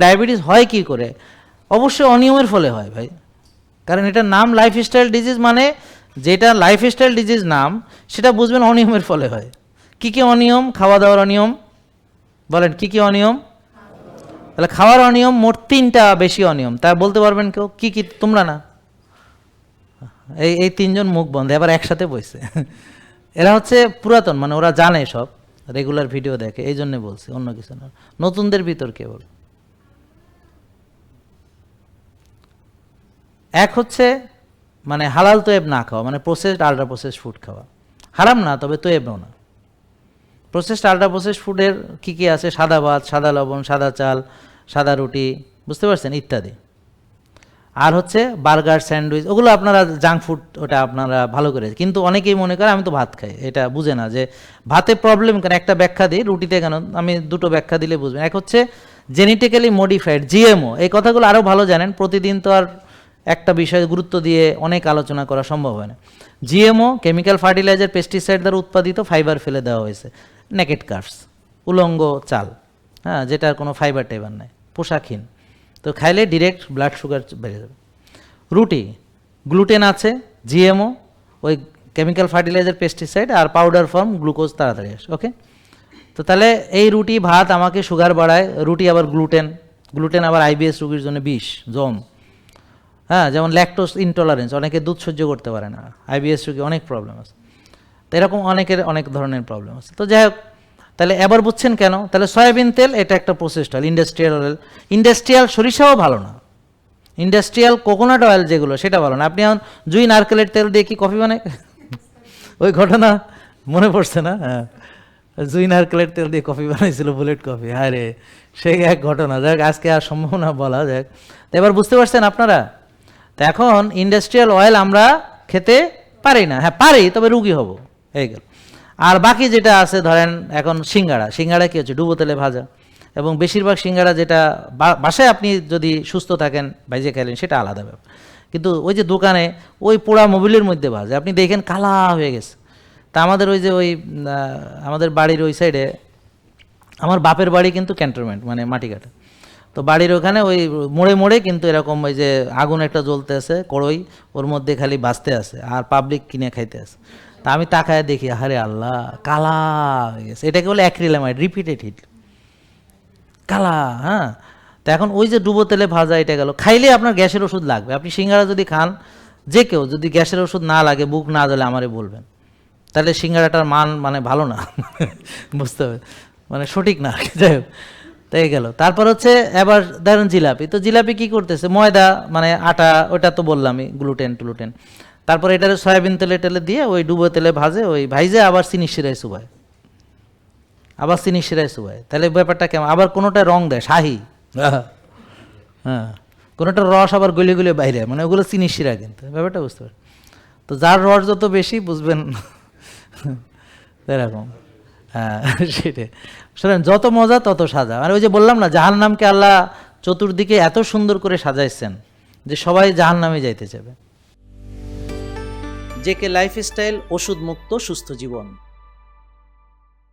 Diabetes হয় কি করে? অবশ্যই অনিয়মের ফলে হয় ভাই, কারণ এটার নাম লাইফস্টাইল ডিজিজ, মানে যেটা লাইফস্টাইল ডিজিজ নাম সেটা বুঝবেন অনিয়মের ফলে হয়। কি কি অনিয়ম? খাওয়া দাওয়ার অনিয়ম। বলেন কি কি অনিয়ম? তাহলে খাওয়ার অনিয়ম মোট 3টা বেশি অনিয়ম, তা বলতে পারবেন কেউ? কি কি? তোমরা না, এই 3জন মুখ বন্ধ, এবার একসাথে বসছে। এরা হচ্ছে পুরাতন, মানে ওরা জানে সব, রেগুলার ভিডিও দেখে, এই জন্য বলছি, অন্য কিছু না। নতুনদের ভিতর কেবল এক হচ্ছে মানে হালাল তৈব না খাওয়া, মানে প্রসেসড আল্ট্রা প্রসেসড ফুড খাওয়া। হারাম না, তবে তৈবও না। প্রসেসড আল্ট্রা প্রসেসড ফুডের কী কী আছে? সাদা ভাত, সাদা লবণ, সাদা চাল, সাদা রুটি, বুঝতে পারছেন, ইত্যাদি। আর হচ্ছে বার্গার, স্যান্ডউইচ, ওগুলো আপনারা জাঙ্ক ফুড, ওটা আপনারা ভালো করে, কিন্তু অনেকেই মনে করে আমি তো ভাত খাই, এটা বুঝে না যে ভাতে প্রবলেম কেন। একটা ব্যাখ্যা দিই, রুটিতে কেন, আমি দুটো ব্যাখ্যা দিলে বুঝবেন। এক হচ্ছে জেনেটিক্যালি মডিফাইড, জিএমও, এই কথাগুলো আরও ভালো জানেন, প্রতিদিন তো আর একটা বিষয়ে গুরুত্ব দিয়ে অনেক আলোচনা করা সম্ভব হয় না। জিএমও, কেমিক্যাল ফার্টিলাইজার, পেস্টিসাইড দ্বারা উৎপাদিত ফাইবার ফেলে দেওয়া হয়েছে, নেকেড কার্বস, উলঙ্গ চাল, হ্যাঁ, যেটার কোনো ফাইবার টাইবার নাই, পোশাকহীন, তো খাইলে ডিরেক্ট ব্লাড সুগার বেড়ে যাবে। রুটি, গ্লুটেন আছে, জিএমও, ওই কেমিক্যাল ফার্টিলাইজার, পেস্টিসাইড, আর পাউডার ফর্ম, গ্লুকোজ তাড়াতাড়ি আসে। ওকে, তো তাহলে এই রুটি ভাত আমাকে সুগার বাড়ায়। রুটি আবার গ্লুটেন, গ্লুটেন আবার আইবিএস রোগীর জন্য বিষ, জম। হ্যাঁ, যেমন ল্যাকটোজ ইনটলারেন্স, অনেকে দুধ সহ্য করতে পারে না, আইবিএস রোগী অনেক প্রবলেম আছে। তো এরকম অনেকের অনেক ধরনের প্রবলেম আছে। তো যাই হোক, তাহলে এবার বুঝছেন কেন। তাহলে সয়াবিন তেল এটা একটা processed oil, industrial oil. Industrial সরিষাও ভালো না, ইন্ডাস্ট্রিয়াল কোকোনাট অয়েল যেগুলো, সেটা ভালো না। আপনি এখন জুই নারকেলের তেল দিয়ে কি কফি বানায়? ওই ঘটনা মনে পড়ছে না? হ্যাঁ, জুই নারকেলের তেল দিয়ে কফি বানাইছিল, বুলেট কফি। হ্যাঁ রে, সেই এক ঘটনা। যাক, আজকে আর সম্ভাবনা বলা যাক। তো এবার বুঝতে পারছেন আপনারা? তো এখন ইন্ডাস্ট্রিয়াল অয়েল আমরা খেতে পারি না, হ্যাঁ পারি, তবে রুগী হব, এই গেল। আর বাকি যেটা আছে, ধরেন এখন সিঙ্গাড়া, সিঙ্গাড়া কি হচ্ছে? ডুবো তেলে ভাজা, এবং বেশিরভাগ সিঙ্গাড়া যেটা বাসায় আপনি যদি সুস্থ থাকেন ভাইজে খাইলেন, সেটা আলাদা ব্যাপার। কিন্তু ওই যে দোকানে ওই পোড়া মোবিলের মধ্যে ভাজে, আপনি দেখেন কালা হয়ে গেছে। তা আমাদের ওই যে আমাদের বাড়ির ওই সাইডে, আমার বাপের বাড়ি কিন্তু ক্যান্টনমেন্ট, মানে মাটিকাটা। তো বাড়ির ওখানে ওই মোড়ে মোড়ে কিন্তু এরকম ওই যে আগুন একটা জ্বলতে আছে, কড়ই, ওর মধ্যে খালি বাঁচতে আছে, আর পাবলিক কিনে খাইতে আছে। তা আমি তাকায় দেখি, আরে আল্লাহ, কালা হয়ে গেছে। এটাকে বলে অ্যাক্রিলামাইড, রিপিটেড হিট, কালা। হ্যাঁ, তো এখন ওই যে ডুবো তেলে ভাজা, এটা গেল। খাইলে আপনার গ্যাসের ওষুধ লাগবে। আপনি সিঙ্গাড়া যদি খান, যে কেউ যদি গ্যাসের ওষুধ না লাগে, বুক না জ্বলে, আমারে বলবেন, তাহলে সিঙ্গাড়াটার মান মানে ভালো না। বুঝতে হবে, মানে সঠিক না। যাই হোক, তাই গেল। তারপর হচ্ছে এবার ধরেন জিলাপি, তো জিলাপি কি করতেছে? ময়দা, মানে আটা, ওটা তো বললামই, গ্লুটেন টুলুটেন। তারপর এটা সয়াবিন তেলে টেলে দিয়ে ওই ডুবো তেলে ভাজে, ওই ভাইজে আবার চিনি শিরায় চুবায়, আবার চিনি শিরায় চুবায়। তাহলে ব্যাপারটা কেমন? আবার কোনোটা রং দেয় শাহি, হ্যাঁ, কোনোটা রস আবার গলে গলে বাইরে, মানে ওগুলো চিনি শিরা, কিন্তু ব্যাপারটা বুঝতে পারে। তো যার রস যত বেশি, বুঝবেন এরকম। হ্যাঁ, সেটাই। শোনেন, যত মজা তত সাজা। মানে ওই যে বললাম না, জাহান্নামকে আল্লাহ চতুর্দিকে এত সুন্দর করে সাজাইছেন যে সবাই জাহান্নামে যাইতে চাবে। জেকে লাইফস্টাইল, ওষুধ মুক্ত সুস্থ জীবন।